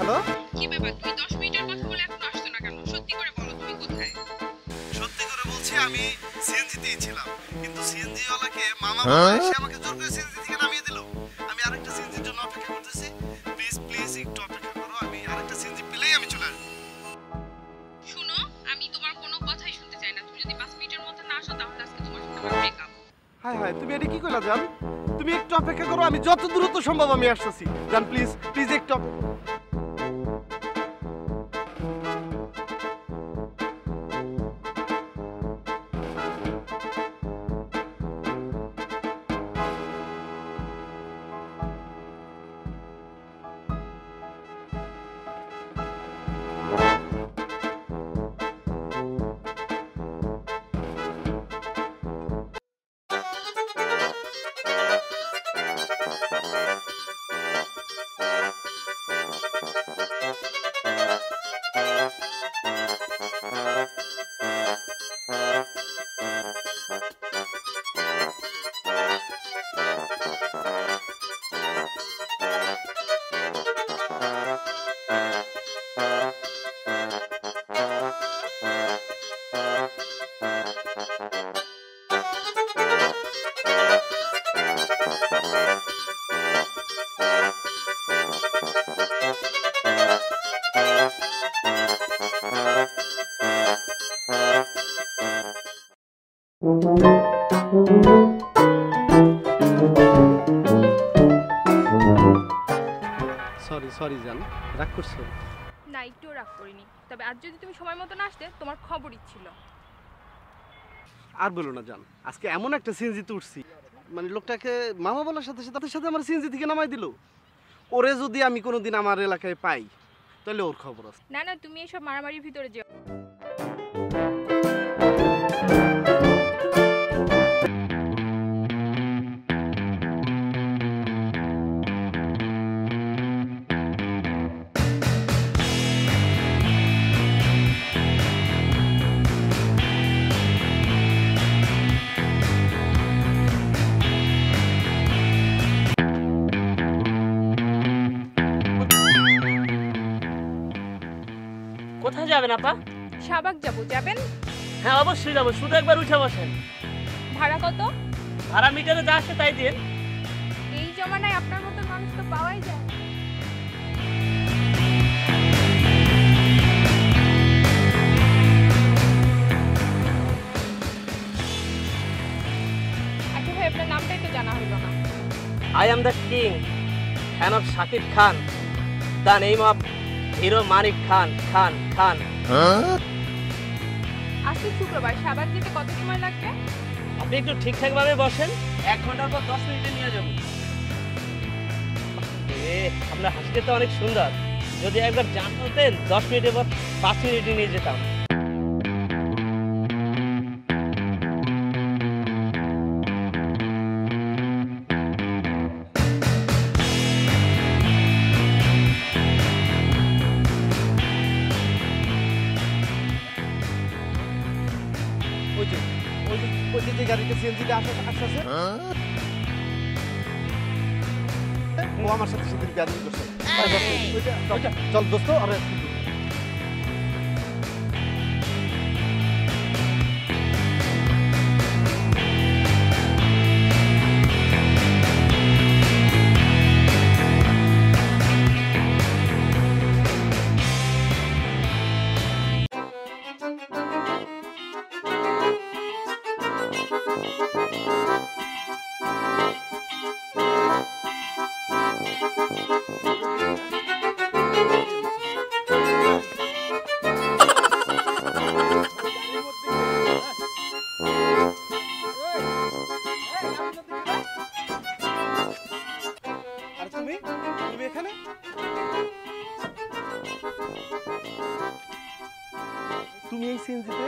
Hello, কি ব্যাপার? তুমি 10 মিনিটের কথা বলে এখন আসছো না কেন? সত্যি করে বলো তুমি কোথায়? সত্যি করে বলছি আমি সিএনজিতেই ছিলাম, কিন্তু সিএনজি ওয়ালাকে মামা বলে সে আমাকে জোর করে সিএনজি থেকে নামিয়ে দিল। আমি আরেকটা সিএনজির জন্য অপেক্ষা করতেছি। প্লিজ প্লিজ একটু অপেক্ষা করো, আমি আরেকটা সিএনজি পেলেই আমি চলে আসবো। শুনো, আমি তোমার কোনো কথাই শুনতে চাই না। তুমি যদি 5 মিনিটের মধ্যে না আসো তাহলে আজকে তোমার সাথে আমার ব্রেকআপ। হাই হাই, তুমি এটা কি কইলা জান? তুমি একটু অপেক্ষা করো, আমি যত দ্রুত সম্ভব আমি আসতেছি। জান প্লিজ প্লিজ একটু সরি সরি জান, রাগ করছো? না, একটুও রাগ করিনি। তবে আজ যদি তুমি সময় মতো না আসতে তোমার খবরই ছিল। আর বলো না জান, আজকে এমন একটা সিএনজিতে উঠছি, মানে লোকটাকে মামা বলার সাথে সাথে সাথে আমার সিএনজি থেকে নামাই দিল। ওরে যদি আমি কোনোদিন আমার এলাকায় পাই তাহলে ওর খবর আছে। না না, তুমি এসব মারামারির ভিতরে যেও। কোথায় যাবেন আপা? শাহবাগ যাবো, যাবেন? হ্যাঁ অবশ্যই যাবো, শুধু একবার উঠে বসেন। ভাড়া কত? ভাড়া মিটারে যা আসে তাই দিন। এই জমানায় আপনার মতো মানুষ তো পাওয়াই যায়। আচ্ছা ভাই, আপনার নামটাই তো জানা হলো না। I am the king, fan of Shakib Khan, the name of hero Manik Khan Khan Khan. আজকে শুক্রবার, শাহবাগ যেতে কত সময় লাগবে? আপনি একটু ঠিকঠাক ভাবে বসেন, 1 ঘন্টার পর 10 মিনিটে নিয়ে যাব। আপনার হাসিটা তো অনেক সুন্দর, যদি একবার জান বলতেন 10 মিনিটের পর 5 মিনিটে নিয়ে যেতাম। ওই যে গাড়িতে সিএনজিতে আসছে ও আমার সাথে সাথে গাড়ি করছে। চল দোস্ত, আরে তুমি এখানে? তুমি এই সিএনজিতে?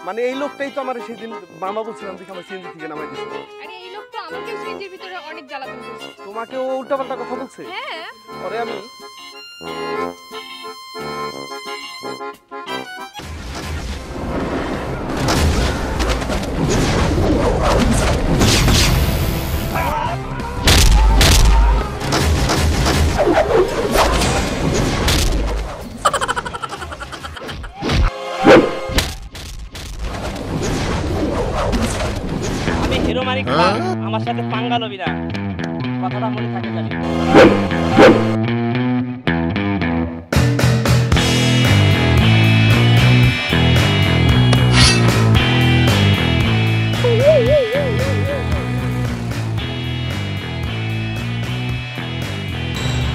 মানে এই লোকটাই তো আমার সেদিন মামা বলছিলাম যে আমার সিএনজি থেকে নামাই দিয়েছে। আরে এই লোক তো আমাকেও সিএনজির ভিতরে অনেক জ্বালাতন করছে। তোমাকে ও উল্টাপাল্টা কথা বলছে? হ্যাঁ। আরে আমি সাথে পাঙ্গা লবি না, কথাটা মনে থাকে জানি।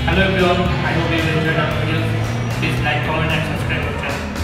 Hello everyone, I hope you enjoyed our videos. Please like, comment and subscribe our channel.